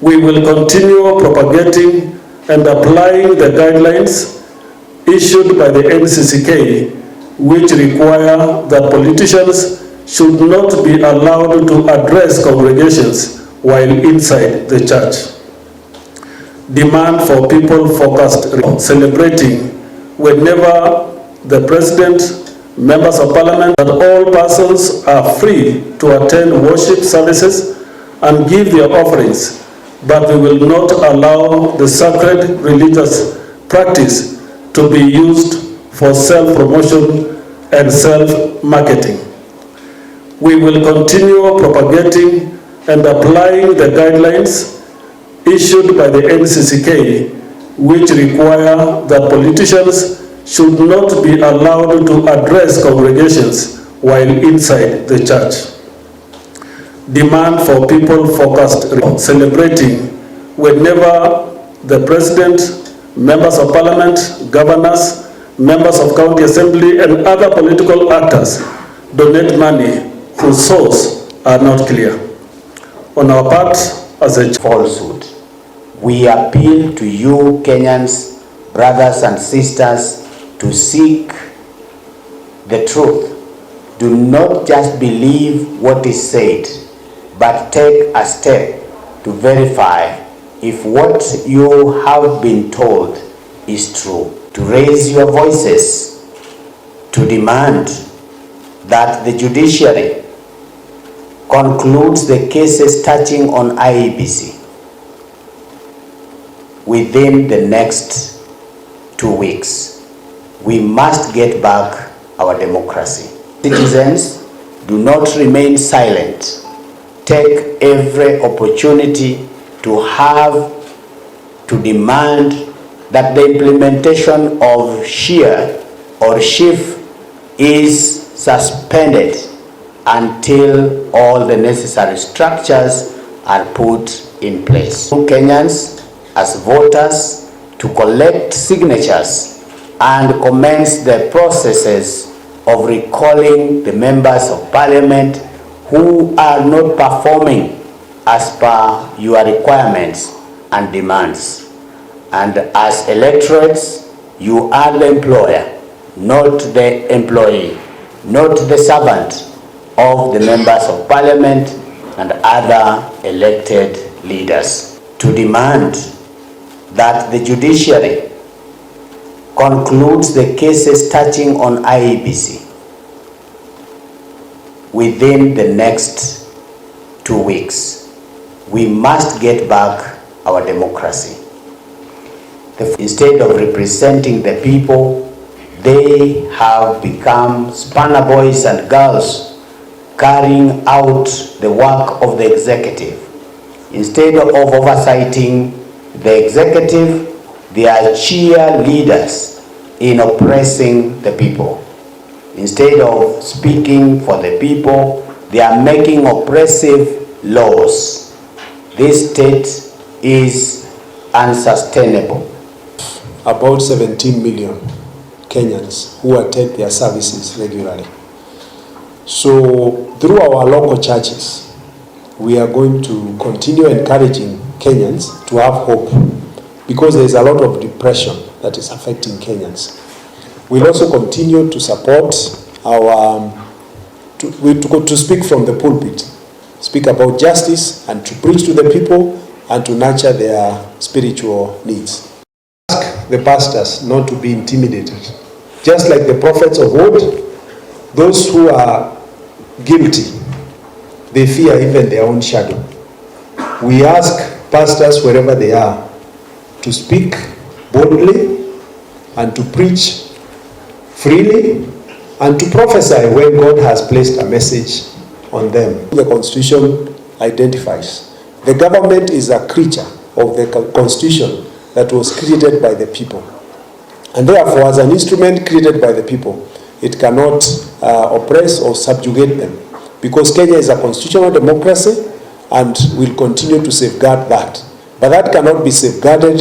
We will continue propagating and applying the guidelines issued by the NCCK, which require that politicians should not be allowed to address congregations while inside the church. Demand for people-focused celebrating whenever the President, members of Parliament, that all persons are free to attend worship services and give their offerings, but we will not allow the sacred religious practice to be used for self-promotion and self-marketing. We will continue propagating and applying the guidelines issued by the NCCK, which require that politicians should not be allowed to address congregations while inside the church. Demand for people-focused celebrating whenever the President, members of Parliament, governors, members of county assembly, and other political actors donate money whose source are not clear. On our part, as a falsehood, we appeal to you, Kenyans, brothers and sisters, to seek the truth. Do not just believe what is said, but take a step to verify if what you have been told is true. To raise your voices, to demand that the judiciary concludes the cases touching on IEBC within the next 2 weeks. We must get back our democracy. Citizens, do not remain silent. Take every opportunity to demand that the implementation of SHIA or SHIF is suspended until all the necessary structures are put in place. Kenyans, as voters, to collect signatures and commence the processes of recalling the members of parliament who are not performing as per your requirements and demands. And as electorates, you are the employer, not the employee, not the servant of the members of parliament and other elected leaders. To demand that the judiciary concludes the cases touching on IEBC within the next 2 weeks. We must get back our democracy. Instead of representing the people, they have become spanner boys and girls carrying out the work of the executive. Instead of oversighting the executive, they are cheerleaders in oppressing the people. Instead of speaking for the people, they are making oppressive laws. This state is unsustainable. About 17 million Kenyans who attend their services regularly. So through our local churches, we are going to continue encouraging Kenyans to have hope, because there is a lot of depression that is affecting Kenyans. We'll also continue to support our, to speak from the pulpit, speak about justice and to preach to the people and to nurture their spiritual needs. Ask the pastors not to be intimidated. Just like the prophets of old, those who are guilty, they fear even their own shadow. We ask pastors wherever they are to speak boldly and to preach freely and to prophesy when God has placed a message on them. The Constitution identifies the government is a creature of the Constitution that was created by the people, and therefore as an instrument created by the people, it cannot oppress or subjugate them, because Kenya is a constitutional democracy and will continue to safeguard that. But that cannot be safeguarded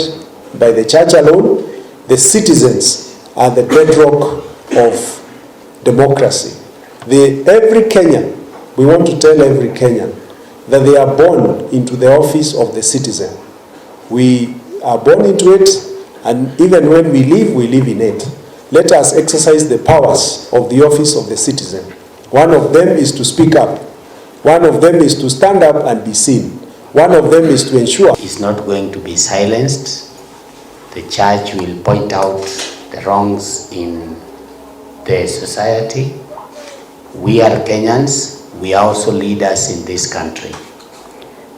by the church alone. The citizens are the bedrock of democracy. Every Kenyan, we want to tell every Kenyan, that they are born into the office of the citizen. We are born into it, and even when we live in it. Let us exercise the powers of the office of the citizen. One of them is to speak up. One of them is to stand up and be seen. One of them is to ensure. Is not going to be silenced. The church will point out the wrongs in the society. We are Kenyans. We are also leaders in this country.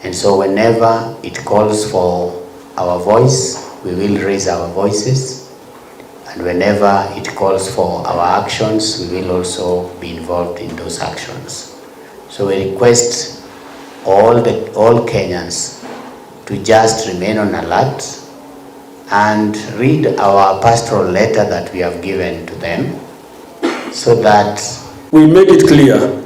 And so whenever it calls for our voice, we will raise our voices. And whenever it calls for our actions, we will also be involved in those actions. So we request all Kenyans to just remain on alert and read our pastoral letter that we have given to them, so that we make it clear